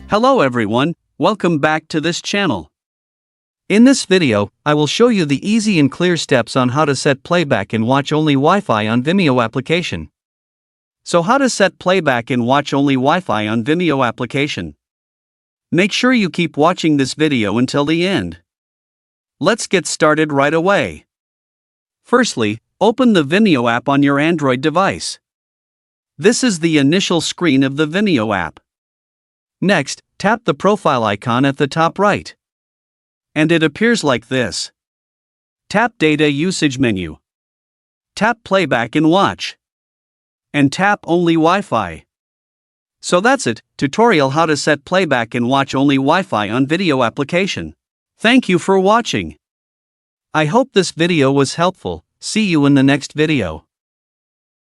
Hello everyone, welcome back to this channel. In this video, I will show you the easy and clear steps on how to set playback and watch-only Wi-Fi on Vimeo application. So how to set playback and watch-only Wi-Fi on Vimeo application? Make sure you keep watching this video until the end. Let's get started right away. Firstly, open the Vimeo app on your Android device. This is the initial screen of the Vimeo app. Next, tap the profile icon at the top right. And it appears like this. Tap Data Usage menu. Tap Playback and Watch. And tap Only Wi-Fi. So that's it, tutorial how to set playback and watch only Wi-Fi on video application. Thank you for watching. I hope this video was helpful. See you in the next video.